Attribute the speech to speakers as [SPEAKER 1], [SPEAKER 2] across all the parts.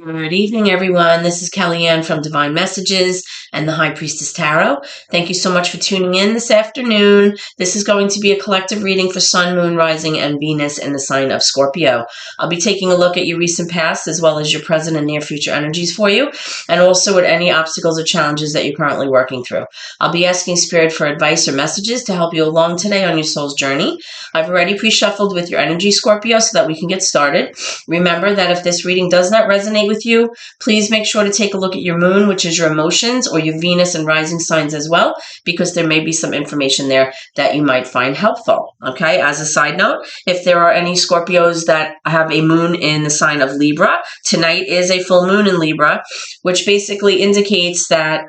[SPEAKER 1] Good evening, everyone. This is Kellyanne from Divine Messages and the High Priestess Tarot. Thank you so much for tuning in this afternoon. This is going to be a collective reading for Sun, Moon, Rising, and Venus in the sign of Scorpio. I'll be taking a look at your recent past as well as your present and near future energies for you, and also at any obstacles or challenges that you're currently working through. I'll be asking Spirit for advice or messages to help you along today on your soul's journey. I've already pre-shuffled with your energy, Scorpio, so that we can get started. Remember that if this reading does not resonate with you, please make sure to take a look at your moon, which is your emotions, or your Venus and rising signs as well, because there may be some information there that you might find helpful. Okay, as a side note, if there are any Scorpios that have a moon in the sign of Libra, tonight is a full moon in Libra, which basically indicates that,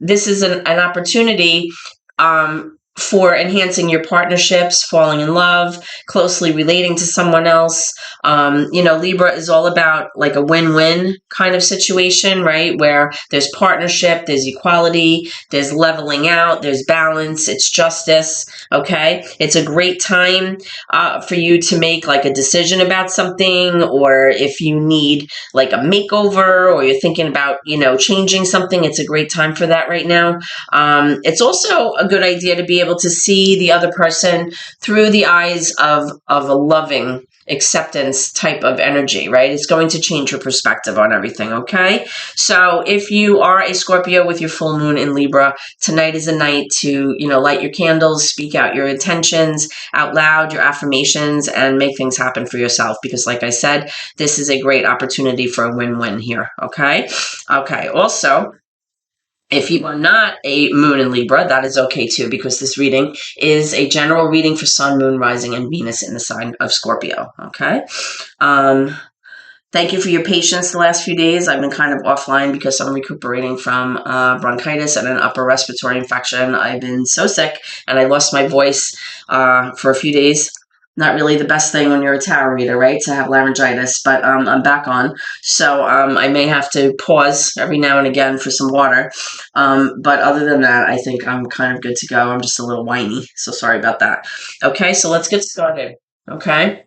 [SPEAKER 1] this is an opportunity for enhancing your partnerships, falling in love, closely relating to someone else. Libra is all about like a win-win kind of situation, right? Where there's partnership, there's equality, there's leveling out, there's balance, it's justice, okay? It's a great time for you to make like a decision about something, or if you need like a makeover, or you're thinking about, changing something, it's a great time for that right now. It's also a good idea to be able to see the other person through the eyes of a loving acceptance type of energy, right? It's going to change your perspective on everything, okay? So if you are a Scorpio with your full moon in Libra, tonight is a night to, light your candles, speak out your intentions out loud, your affirmations, and make things happen for yourself. Because like I said, this is a great opportunity for a win-win here, okay? Okay, also, if you are not a moon in Libra, that is okay too, because this reading is a general reading for Sun, Moon, Rising, and Venus in the sign of Scorpio, okay? Thank you for your patience the last few days. I've been kind of offline because I'm recuperating from bronchitis and an upper respiratory infection. I've been so sick, and I lost my voice for a few days. Not really the best thing when you're a tarot reader, right, to have laryngitis, but I'm back on. So I may have to pause every now and again for some water. But other than that, I think I'm kind of good to go. I'm just a little whiny, so sorry about that. Okay, so let's get started, okay?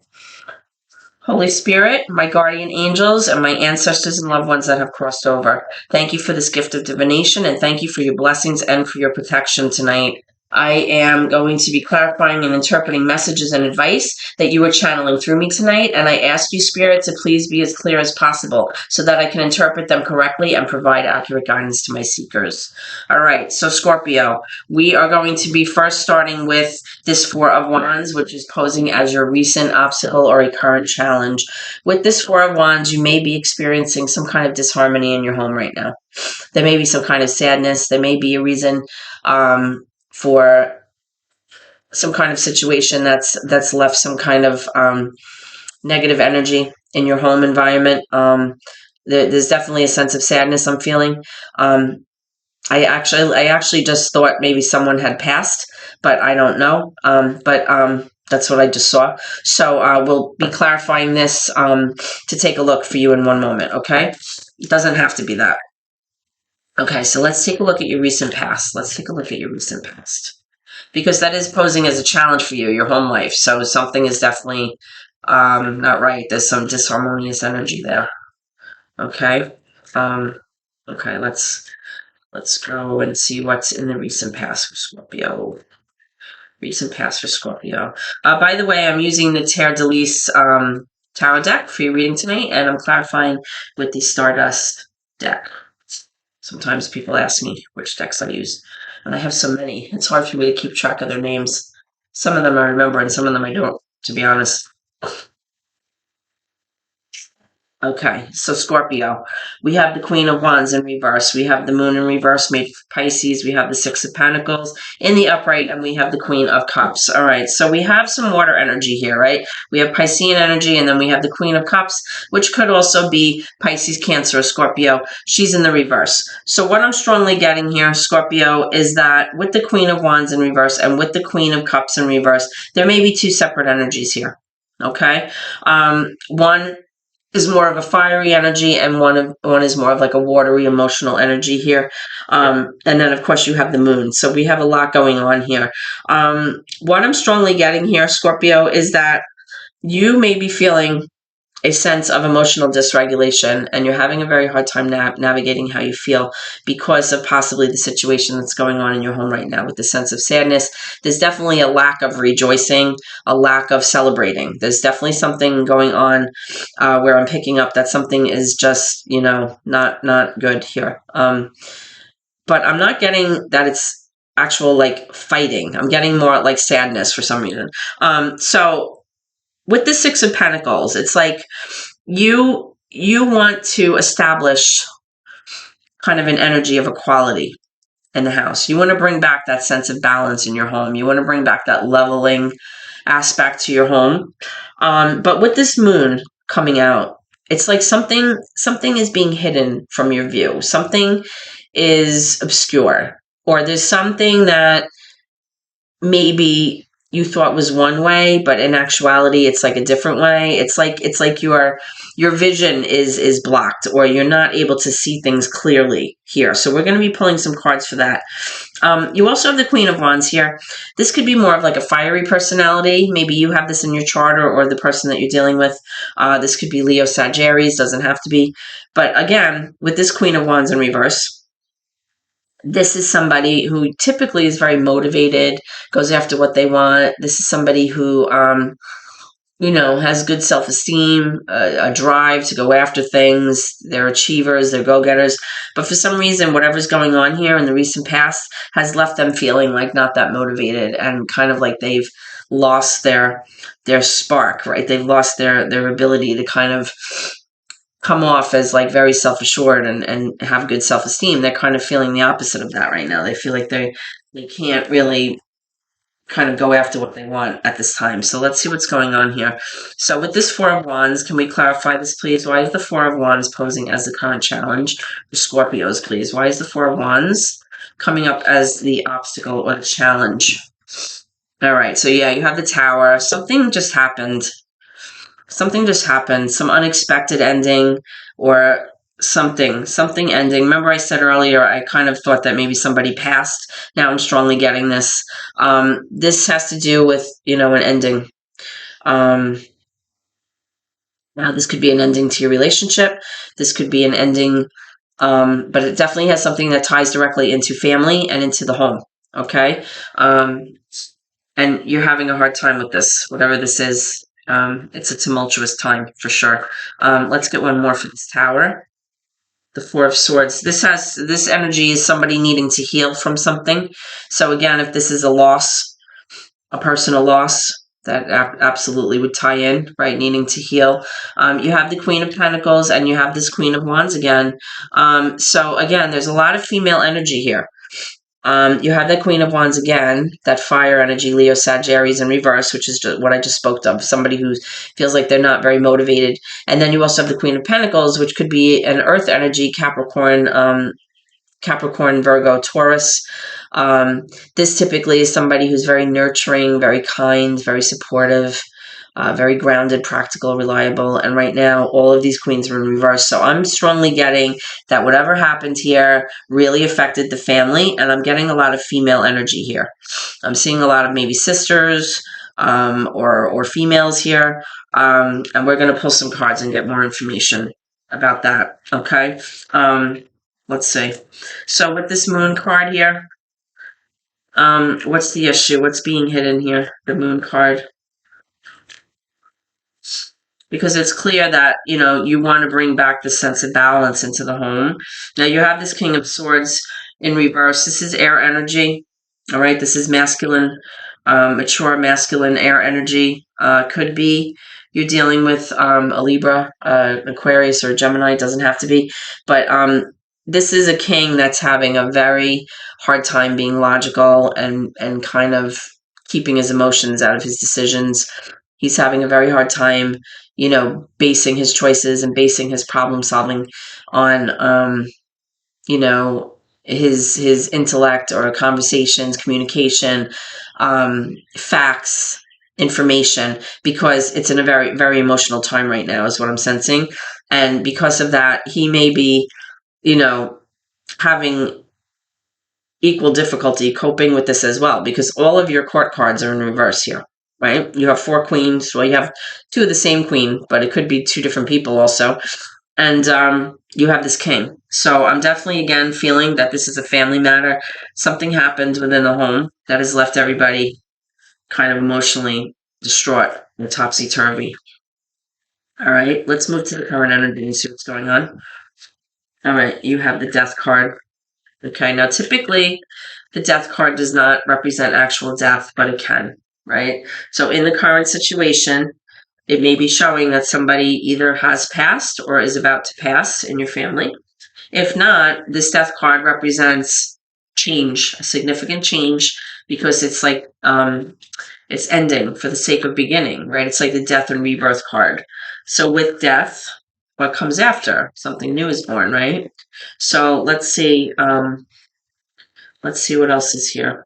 [SPEAKER 1] Holy Spirit, my guardian angels, and my ancestors and loved ones that have crossed over, thank you for this gift of divination, and thank you for your blessings and for your protection tonight. I am going to be clarifying and interpreting messages and advice that you are channeling through me tonight, and I ask you, Spirit, to please be as clear as possible so that I can interpret them correctly and provide accurate guidance to my seekers. All right, so Scorpio, we are going to be first starting with this Four of Wands, which is posing as your recent obstacle or a current challenge. With this Four of Wands, you may be experiencing some kind of disharmony in your home right now. There may be some kind of sadness. There may be a reason for some kind of situation that's left some kind of negative energy in your home environment. There's definitely a sense of sadness I'm feeling. I actually just thought maybe someone had passed, but I don't know. But that's what I just saw. So we'll be clarifying this to take a look for you in one moment, okay? It doesn't have to be that. Okay, so let's take a look at your recent past. Because that is posing as a challenge for you, your home life. So something is definitely not right. There's some disharmonious energy there. Okay. Okay, let's go and see what's in the recent past for Scorpio. By the way, I'm using the Terre de Lys tarot deck for your reading tonight, and I'm clarifying with the Stardust deck. Sometimes people ask me which decks I use, and I have so many. It's hard for me to keep track of their names. Some of them I remember, and some of them I don't, to be honest. Okay, so Scorpio, we have the Queen of Wands in reverse. We have the Moon in reverse made for Pisces. We have the Six of Pentacles in the upright, and we have the Queen of Cups. All right, so we have some water energy here, right? We have Piscean energy, and then we have the Queen of Cups, which could also be Pisces, Cancer, or Scorpio. She's in the reverse. So what I'm strongly getting here, Scorpio, is that with the Queen of Wands in reverse and with the Queen of Cups in reverse, there may be two separate energies here, okay? One is more of a fiery energy, and one is more of like a watery emotional energy here. And then of course you have the moon. So we have a lot going on here. What I'm strongly getting here, Scorpio, is that you may be feeling a sense of emotional dysregulation, and you're having a very hard time navigating how you feel because of possibly the situation that's going on in your home right now with the sense of sadness. There's definitely a lack of rejoicing, a lack of celebrating. There's definitely something going on where I'm picking up that something is just, not good here. But I'm not getting that it's actual like fighting. I'm getting more like sadness for some reason. So with the Six of Pentacles, it's like you want to establish kind of an energy of equality in the house. You want to bring back that sense of balance in your home. You want to bring back that leveling aspect to your home. But with this moon coming out, it's like something is being hidden from your view. Something is obscure, or there's something that maybe you thought was one way, but in actuality it's like a different way. It's like your vision is blocked, or you're not able to see things clearly here. So we're going to be pulling some cards for that. You also have the Queen of Wands here. This could be more of like a fiery personality. Maybe you have this in your chart, or the person that you're dealing with. This could be Leo, Sagittarius, doesn't have to be. But again, with this Queen of Wands in reverse, this is somebody who typically is very motivated, goes after what they want. This is somebody who, has good self-esteem, a drive to go after things. They're achievers, they're go-getters. But for some reason, whatever's going on here in the recent past has left them feeling like not that motivated, and kind of like they've lost their spark, right? They've lost their ability to kind of come off as like very self-assured and have good self-esteem. They're kind of feeling the opposite of that right now. They feel like they can't really kind of go after what they want at this time. So let's see what's going on here. So with this Four of Wands, can we clarify this, please? Why is the Four of Wands posing as the current challenge for Scorpios, please? Why is the Four of Wands coming up as the obstacle or the challenge? All right, so yeah, you have the Tower. Something just happened. Some unexpected ending, or something ending. Remember I said earlier, I kind of thought that maybe somebody passed. Now I'm strongly getting this. This has to do with, an ending. Now this could be an ending to your relationship. This could be an ending, but it definitely has something that ties directly into family and into the home. Okay? And you're having a hard time with this, whatever this is. It's a tumultuous time for sure. Let's get one more for this Tower. The Four of Swords. This energy is somebody needing to heal from something. So again, if this is a loss, a personal loss, that absolutely would tie in, right? Needing to heal. You have the Queen of Pentacles, and you have this Queen of Wands again. So again, there's a lot of female energy here. You have that Queen of Wands again, that fire energy, Leo, Sagittarius in reverse, which is what I just spoke of, somebody who feels like they're not very motivated. And then you also have the Queen of Pentacles, which could be an earth energy, Capricorn, Virgo, Taurus. This typically is somebody who's very nurturing, very kind, very supportive, very grounded, practical, reliable. And right now, all of these queens are in reverse. So I'm strongly getting that whatever happened here really affected the family. And I'm getting a lot of female energy here. I'm seeing a lot of maybe sisters or females here. And we're going to pull some cards and get more information about that. Okay. Let's see. So with this Moon card here, what's the issue? What's being hidden here? The Moon card. Because it's clear that, you want to bring back the sense of balance into the home. Now you have this King of Swords in reverse. This is air energy. All right. This is masculine, mature masculine air energy. Could be you're dealing with a Libra, Aquarius, or Gemini. It doesn't have to be. But this is a king that's having a very hard time being logical and kind of keeping his emotions out of his decisions. He's having a very hard time, basing his choices and basing his problem solving on, his intellect or conversations, communication, facts, information, because it's in a very, very emotional time right now is what I'm sensing. And because of that, he may be, having equal difficulty coping with this as well, because all of your court cards are in reverse here. right? You have 4 queens. Well, you have 2 of the same queen, but it could be 2 different people also. And you have this king. So I'm definitely, again, feeling that this is a family matter. Something happened within the home that has left everybody kind of emotionally distraught and topsy-turvy. All right, let's move to the current energy and see what's going on. All right, you have the death card. Okay, now typically the death card does not represent actual death, but it can, right? So in the current situation, it may be showing that somebody either has passed or is about to pass in your family. If not, this death card represents change, a significant change, because it's like it's ending for the sake of beginning, right? It's like the death and rebirth card. So with death, what comes after? Something new is born, right? So let's see. Let's see what else is here.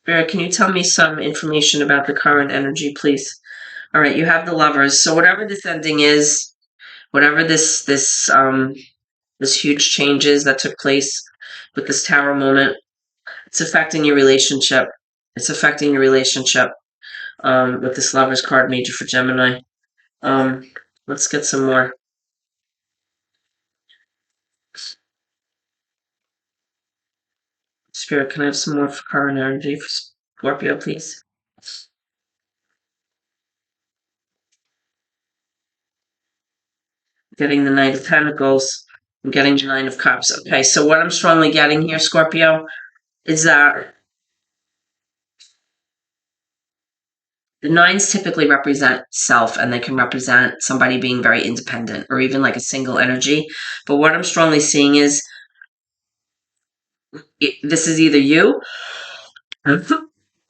[SPEAKER 1] Vera, can you tell me some information about the current energy, please? All right, you have the Lovers. So whatever this ending is, whatever this huge changes that took place with this Tower moment, it's affecting your relationship. It's affecting your relationship with this Lovers card, Major for Gemini. Let's get some more. Spirit, can I have some more for current energy for Scorpio, please? Getting the Knight of Pentacles. I'm getting the Nine of Cups. Okay, so what I'm strongly getting here, Scorpio, is that the nines typically represent self, and they can represent somebody being very independent or even like a single energy. But what I'm strongly seeing is this is either you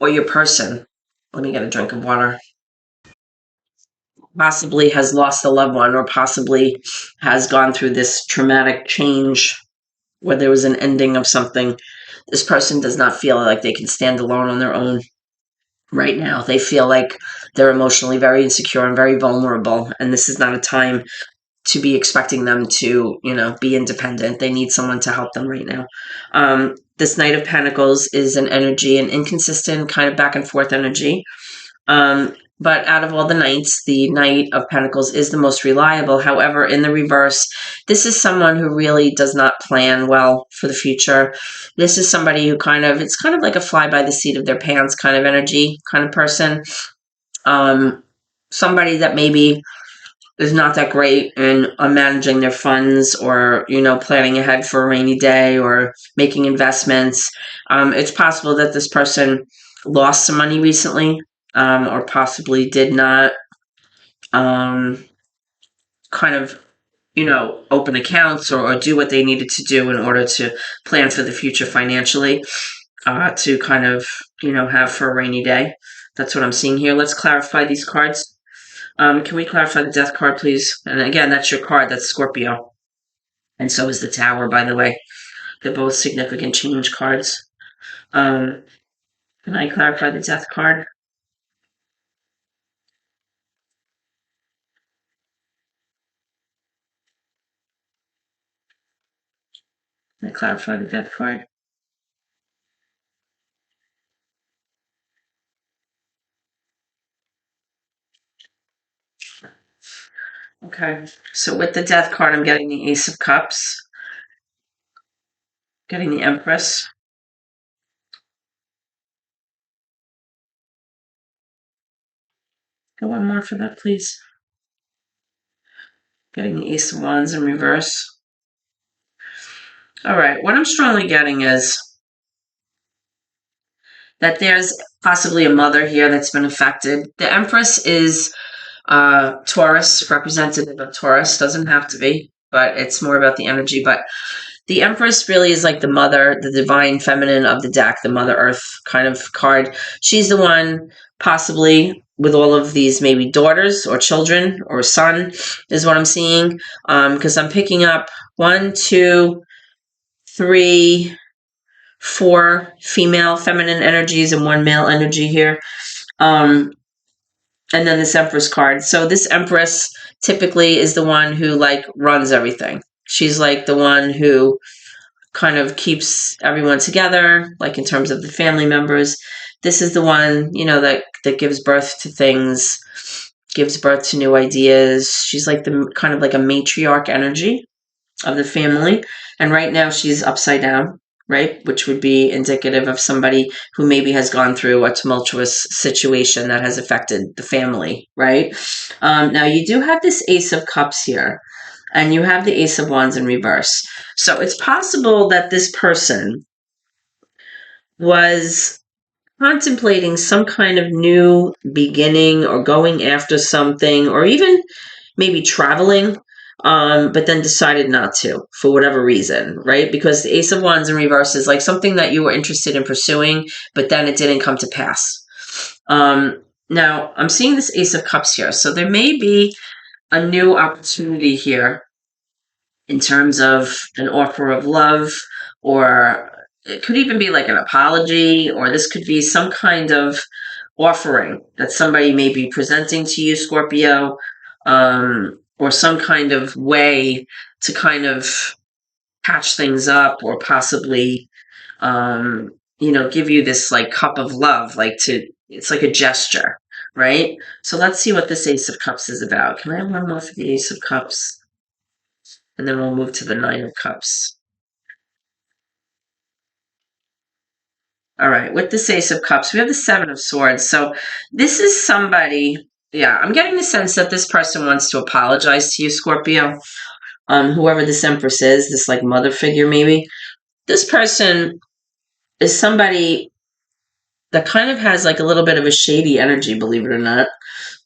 [SPEAKER 1] or your person. Let me get a drink of water. Possibly has lost a loved one, or possibly has gone through this traumatic change where there was an ending of something. This person does not feel like they can stand alone on their own right now. They feel like they're emotionally very insecure and very vulnerable, and this is not a time to be expecting them to, be independent. They need someone to help them right now. This Knight of Pentacles is an energy, an inconsistent kind of back and forth energy. But out of all the knights, the Knight of Pentacles is the most reliable. However, in the reverse, this is someone who really does not plan well for the future. This is somebody who it's kind of like a fly by the seat of their pants kind of energy, kind of person. Somebody that maybe is not that great in managing their funds, or planning ahead for a rainy day, or making investments. It's possible that this person lost some money recently, or possibly did not open accounts, or do what they needed to do in order to plan for the future financially, to have for a rainy day. That's what I'm seeing here. Let's clarify these cards. Can we clarify the Death card, please? And again, that's your card. That's Scorpio. And so is the Tower, by the way. They're both significant change cards. Can I clarify the Death card? Can I clarify the Death card? Okay. So with the Death card, I'm getting the Ace of Cups. Getting the Empress. Go one more for that, please. Getting the Ace of Wands in reverse. All right. What I'm strongly getting is that there's possibly a mother here that's been affected. The Empress is Taurus, representative of Taurus. Doesn't have to be, but it's more about the energy. But the Empress really is like the mother, the divine feminine of the deck, the Mother Earth kind of card. She's the one possibly with all of these maybe daughters or children or son is what I'm seeing. Because I'm picking up 1, 2, 3, 4 female feminine energies and 1 male energy here. And then this Empress card. So this Empress typically is the one who runs everything. She's like the one who kind of keeps everyone together, like in terms of the family members. This is the one, that gives birth to things, gives birth to new ideas. She's like the kind of like a matriarch energy of the family. And right now she's upside down, right? Which would be indicative of somebody who maybe has gone through a tumultuous situation that has affected the family, right? Now you do have this Ace of Cups here, and you have the Ace of Wands in reverse. So it's possible that this person was contemplating some kind of new beginning or going after something, or even maybe traveling, but then decided not to for whatever reason, right? Because the Ace of Wands in reverse is like something that you were interested in pursuing, but then it didn't come to pass. Now, I'm seeing this Ace of Cups here, so there may be a new opportunity here in terms of an offer of love, or it could even be like an apology, or this could be some kind of offering that somebody may be presenting to you, Scorpio, or some kind of way to kind of patch things up, or possibly, give you this like cup of love, it's like a gesture, right? So let's see what this Ace of Cups is about. Can I have one more for the Ace of Cups? And then we'll move to the Nine of Cups. All right, with the Ace of Cups, we have the Seven of Swords. So this is somebody, yeah, I'm getting the sense that this person wants to apologize to you, Scorpio. Whoever this Empress is, this like mother figure maybe. This person is somebody that kind of has like a little bit of a shady energy, believe it or not.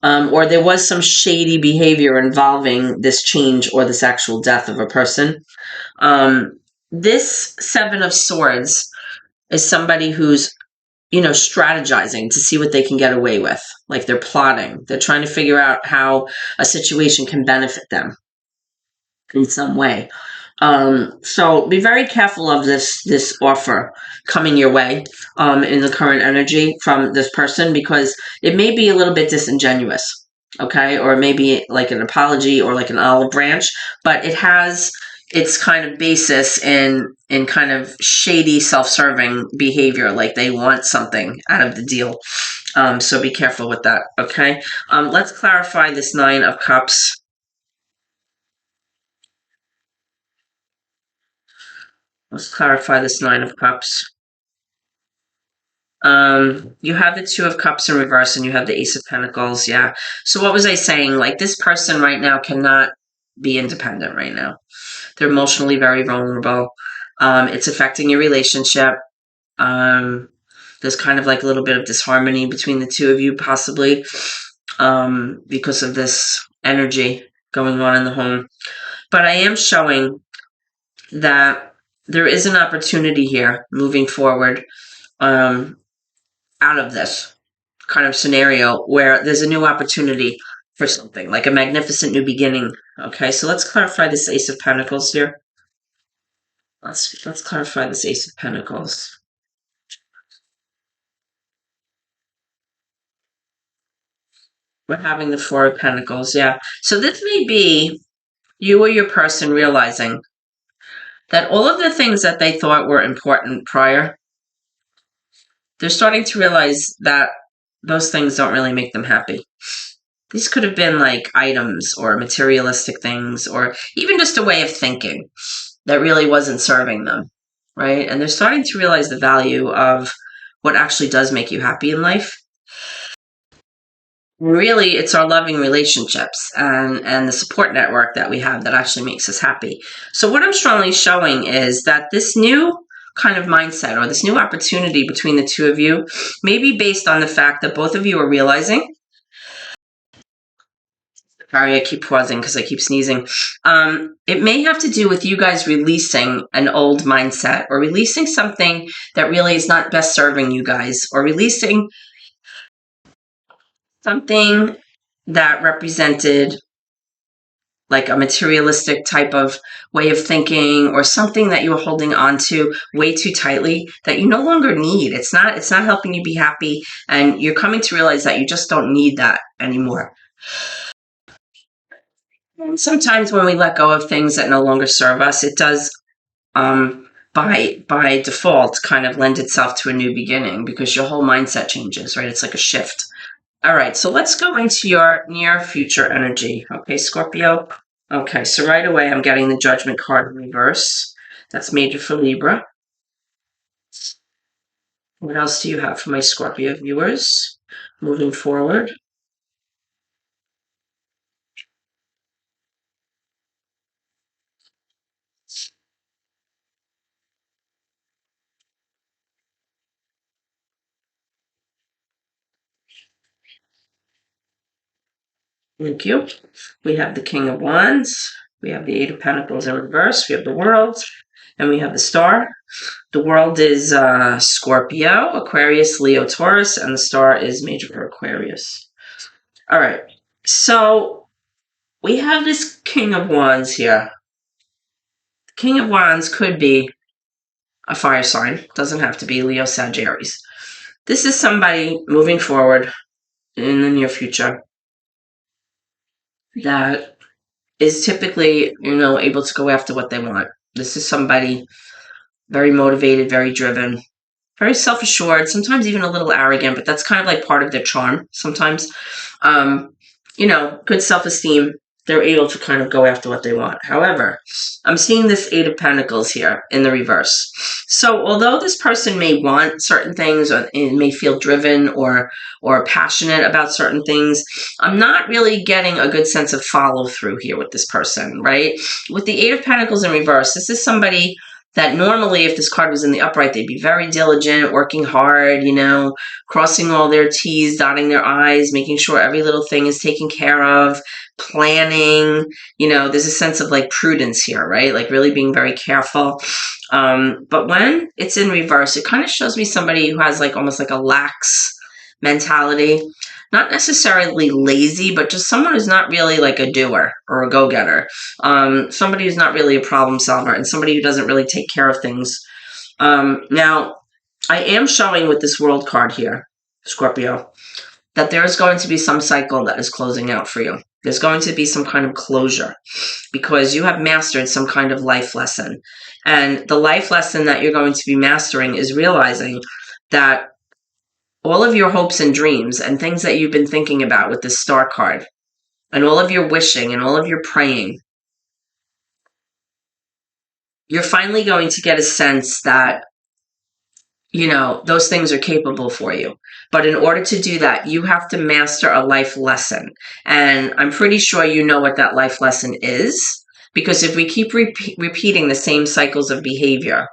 [SPEAKER 1] Or there was some shady behavior involving this change or this actual death of a person. This Seven of Swords is somebody who's, strategizing to see what they can get away with. Like they're plotting. They're trying to figure out how a situation can benefit them in some way. So be very careful of this offer coming your way in the current energy from this person, because it may be a little bit disingenuous, okay? Or maybe like an apology or like an olive branch, but it has its kind of basis in kind of shady, self-serving behavior, like they want something out of the deal. So be careful with that, okay? Let's clarify this Nine of Cups. Let's clarify this Nine of Cups. You have the Two of Cups in reverse, and you have the Ace of Pentacles. Yeah. So what was I saying? Like this person right now cannot be independent right now. They're emotionally very vulnerable. It's affecting your relationship. There's kind of like a little bit of disharmony between the two of you, possibly, because of this energy going on in the home. But I am showing that there is an opportunity here moving forward, out of this kind of scenario where there's a new opportunity for something, like a magnificent new beginning. Okay, so let's clarify this Ace of Pentacles here. Let's clarify this Ace of Pentacles. We're having the Four of Pentacles, yeah. So this may be you or your person realizing that all of the things that they thought were important prior, they're starting to realize that those things don't really make them happy. These could have been like items or materialistic things, or even just a way of thinking that really wasn't serving them, right? And they're starting to realize the value of what actually does make you happy in life. Really, it's our loving relationships and the support network that we have that actually makes us happy. So what I'm strongly showing is that this new kind of mindset, or this new opportunity between the two of you, may be based on the fact that both of you are realizing. Sorry, I keep pausing because I keep sneezing. It may have to do with you guys releasing an old mindset, or releasing something that really is not best serving you guys, or releasing something that represented like a materialistic type of way of thinking, or something that you were holding on to way too tightly that you no longer need. It's not helping you be happy, and you're coming to realize that you just don't need that anymore. Sometimes when we let go of things that no longer serve us, it does by default kind of lend itself to a new beginning because your whole mindset changes, right? It's like a shift. All right, so let's go into your near future energy. Okay, Scorpio. Okay, so right away I'm getting the Judgment card in reverse. That's major for Libra. What else do you have for my Scorpio viewers moving forward? Thank you. We have the King of Wands. We have the Eight of Pentacles in reverse. We have the World. And we have the Star. The World is Scorpio, Aquarius, Leo, Taurus. And the Star is major for Aquarius. All right. So we have this King of Wands here. The King of Wands could be a fire sign. Doesn't have to be Leo, Sagittarius. This is somebody moving forward in the near future that is typically, able to go after what they want. This is somebody very motivated, very driven, very self-assured, sometimes even a little arrogant, but that's kind of like part of their charm sometimes. Good self-esteem. They're able to kind of go after what they want. However, I'm seeing this Eight of Pentacles here in the reverse. So although this person may want certain things or may feel driven or passionate about certain things, I'm not really getting a good sense of follow through here with this person, right? With the Eight of Pentacles in reverse, this is somebody that normally if this card was in the upright, they'd be very diligent, working hard, crossing all their T's, dotting their I's, making sure every little thing is taken care of, planning, there's a sense of like prudence here, right? Like really being very careful. But when it's in reverse, it kind of shows me somebody who has like almost like a lax mentality. Not necessarily lazy, but just someone who's not really like a doer or a go-getter. Somebody who's not really a problem solver and somebody who doesn't really take care of things. Now, I am showing with this World card here, Scorpio, that there is going to be some cycle that is closing out for you. There's going to be some kind of closure because you have mastered some kind of life lesson. And the life lesson that you're going to be mastering is realizing that all of your hopes and dreams and things that you've been thinking about with this Star card and all of your wishing and all of your praying, you're finally going to get a sense that, those things are capable for you. But in order to do that, you have to master a life lesson. And I'm pretty sure you know what that life lesson is, because if we keep repeating the same cycles of behavior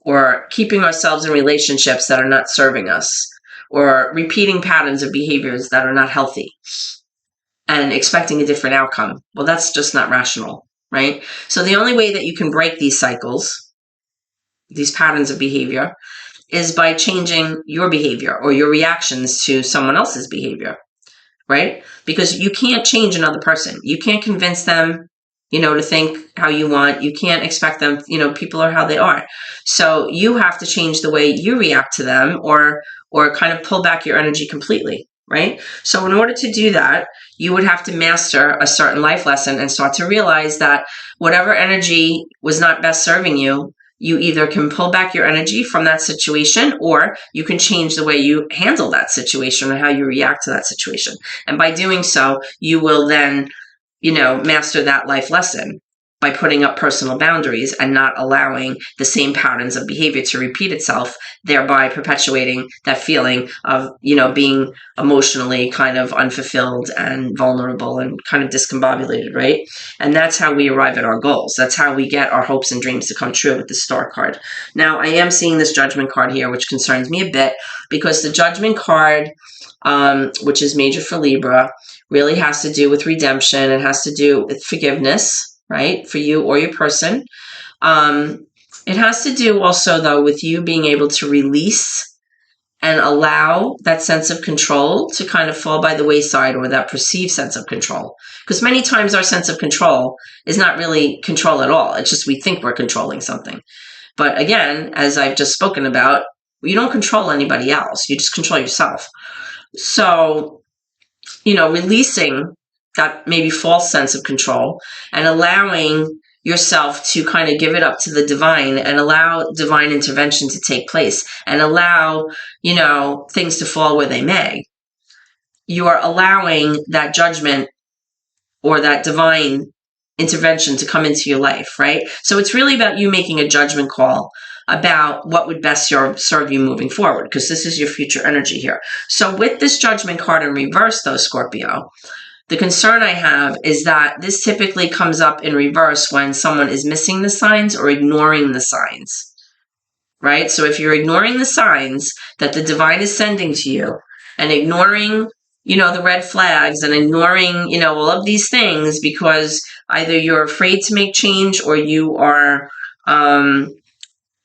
[SPEAKER 1] or keeping ourselves in relationships that are not serving us, or repeating patterns of behaviors that are not healthy and expecting a different outcome, well, that's just not rational, right? So the only way that you can break these cycles, these patterns of behavior, is by changing your behavior or your reactions to someone else's behavior, right? Because you can't change another person. You can't convince them, to think how you want. You can't expect them, people are how they are. So you have to change the way you react to them or kind of pull back your energy completely, right? So in order to do that, you would have to master a certain life lesson and start to realize that whatever energy was not best serving you, you either can pull back your energy from that situation or you can change the way you handle that situation or how you react to that situation. And by doing so, you will then master that life lesson by putting up personal boundaries and not allowing the same patterns of behavior to repeat itself, thereby perpetuating that feeling of, being emotionally kind of unfulfilled and vulnerable and kind of discombobulated, right? And that's how we arrive at our goals. That's how we get our hopes and dreams to come true with the Star card. Now, I am seeing this Judgment card here, which concerns me a bit because the Judgment card, which is major for Libra, really has to do with redemption. It has to do with forgiveness, right? For you or your person. It has to do also, though, with you being able to release and allow that sense of control to kind of fall by the wayside, or that perceived sense of control. Because many times our sense of control is not really control at all. It's just we think we're controlling something. But again, as I've just spoken about, you don't control anybody else. You just control yourself. So, releasing that maybe false sense of control and allowing yourself to kind of give it up to the divine and allow divine intervention to take place and allow, things to fall where they may. You are allowing that judgment or that divine intervention to come into your life, right? So it's really about you making a judgment call about what would best serve you moving forward, because this is your future energy here. So with this judgment card in reverse, though, Scorpio, the concern I have is that this typically comes up in reverse when someone is missing the signs or ignoring the signs, right? So if you're ignoring the signs that the divine is sending to you and ignoring, the red flags and ignoring, all of these things because either you're afraid to make change or you are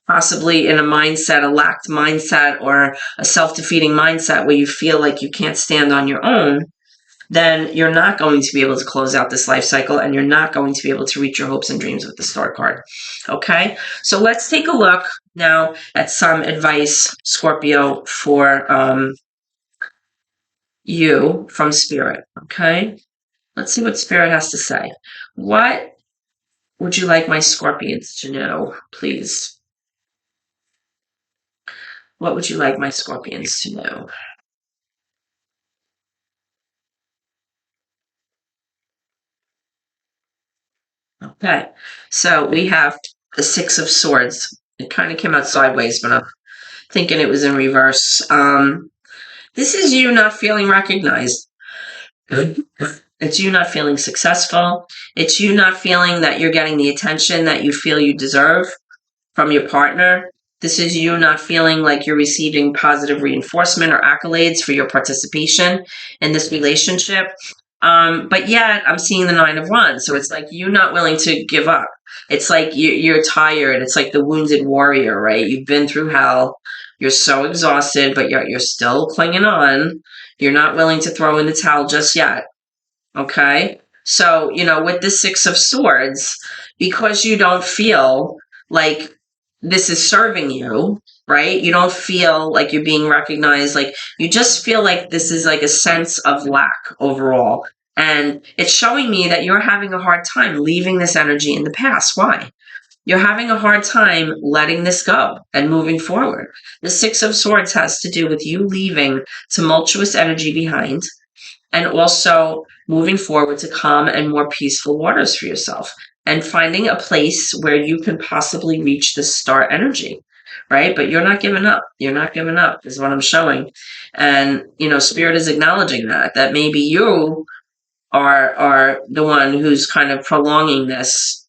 [SPEAKER 1] possibly in a lacked mindset or a self-defeating mindset where you feel like you can't stand on your own, then you're not going to be able to close out this life cycle and you're not going to be able to reach your hopes and dreams with the Star card. Okay, so let's take a look now at some advice, Scorpio, for you from Spirit. Okay, let's see what Spirit has to say. What would you like my Scorpions to know, please? What would you like my Scorpions to know? Okay, so we have the Six of Swords. It kind of came out sideways, but I'm thinking it was in reverse. This is you not feeling recognized. It's you not feeling successful. It's you not feeling that you're getting the attention that you feel you deserve from your partner. This is you not feeling like you're receiving positive reinforcement or accolades for your participation in this relationship. But yet I'm seeing the Nine of Wands. So it's like you not willing to give up. It's like you're tired. It's like the wounded warrior, right? You've been through hell. You're so exhausted, but you're still clinging on. You're not willing to throw in the towel just yet. Okay? So, with the Six of Swords, because you don't feel like this is serving you, right? You don't feel like you're being recognized. Like you just feel like this is like a sense of lack overall. And it's showing me that you're having a hard time leaving this energy in the past. Why? You're having a hard time letting this go and moving forward. The Six of Swords has to do with you leaving tumultuous energy behind and also moving forward to calm and more peaceful waters for yourself and finding a place where you can possibly reach the star energy, right? But you're not giving up. You're not giving up is what I'm showing. And, Spirit is acknowledging that maybe you are the one who's kind of prolonging this.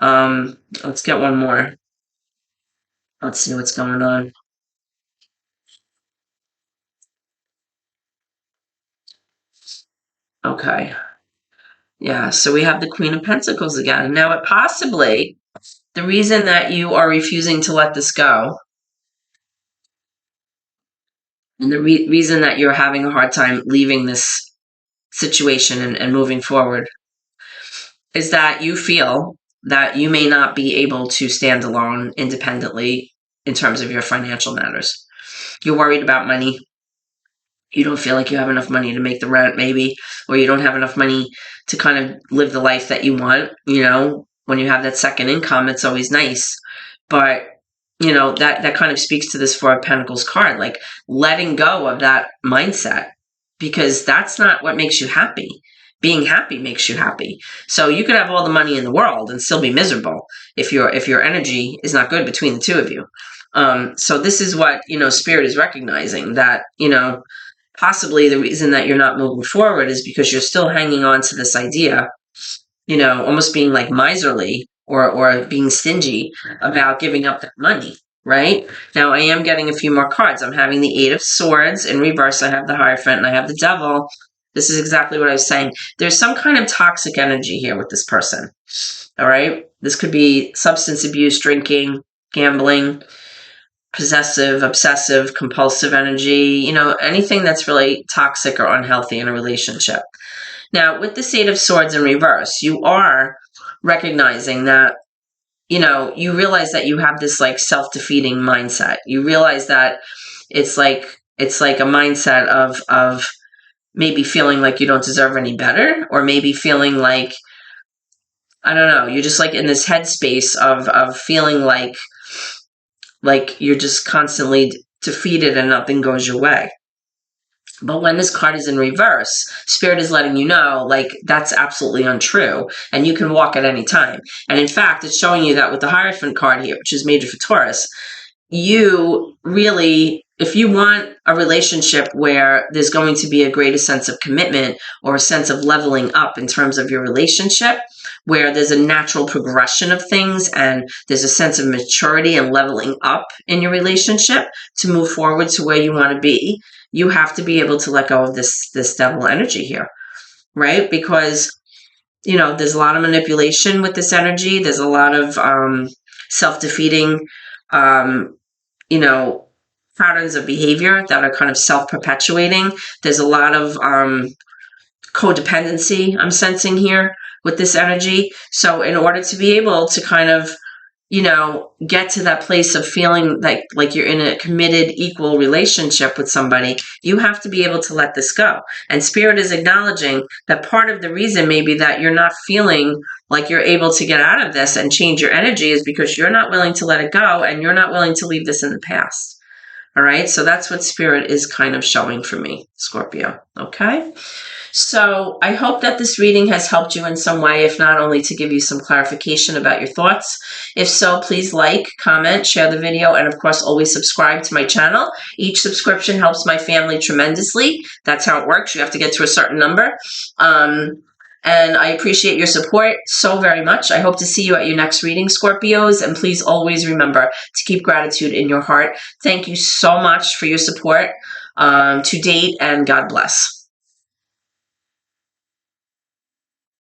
[SPEAKER 1] Let's get one more. Let's see what's going on. Okay. Yeah, so we have the Queen of Pentacles again. Now, the reason that you are refusing to let this go and the reason that you're having a hard time leaving this situation and moving forward is that you feel that you may not be able to stand alone independently in terms of your financial matters. You're worried about money. You don't feel like you have enough money to make the rent, maybe, or you don't have enough money to kind of live the life that you want. When you have that second income, it's always nice. But, that kind of speaks to this Four of Pentacles card, like letting go of that mindset, because that's not what makes you happy. Being happy makes you happy. So you could have all the money in the world and still be miserable if your energy is not good between the two of you. So this is what, Spirit is recognizing, that, possibly the reason that you're not moving forward is because you're still hanging on to this idea, almost being like miserly or being stingy about giving up that money, right? Now, I am getting a few more cards. I'm having the Eight of Swords in reverse. I have the Hierophant and I have the Devil. This is exactly what I was saying. There's some kind of toxic energy here with this person, all right? This could be substance abuse, drinking, gambling, possessive, obsessive, compulsive energy, anything that's really toxic or unhealthy in a relationship. Now, with the Eight of Swords in reverse, you are recognizing that, you realize that you have this like self-defeating mindset. You realize that it's like a mindset of maybe feeling like you don't deserve any better, or maybe feeling like I don't know, you're just like in this headspace of feeling like you're just constantly defeated and nothing goes your way. But when this card is in reverse, Spirit is letting you know, like, that's absolutely untrue. And you can walk at any time. And in fact, it's showing you that with the Hierophant card here, which is major for Taurus, you really, if you want a relationship where there's going to be a greater sense of commitment or a sense of leveling up in terms of your relationship, where there's a natural progression of things and there's a sense of maturity and leveling up in your relationship to move forward to where you want to be, you have to be able to let go of this devil energy here, right? Because, there's a lot of manipulation with this energy. There's a lot of self-defeating, patterns of behavior that are kind of self-perpetuating. There's a lot of codependency I'm sensing here with this energy. So in order to be able to kind of, get to that place of feeling like you're in a committed, equal relationship with somebody, you have to be able to let this go. And Spirit is acknowledging that part of the reason maybe that you're not feeling like you're able to get out of this and change your energy is because you're not willing to let it go and you're not willing to leave this in the past. All right, so that's what Spirit is kind of showing for me, Scorpio. Okay, so I hope that this reading has helped you in some way, if not only to give you some clarification about your thoughts. If so, please like, comment, share the video, and of course, always subscribe to my channel. Each subscription helps my family tremendously. That's how it works. You have to get to a certain number. And I appreciate your support so very much. I hope to see you at your next reading, Scorpios. And please always remember to keep gratitude in your heart. Thank you so much for your support to date, and God bless.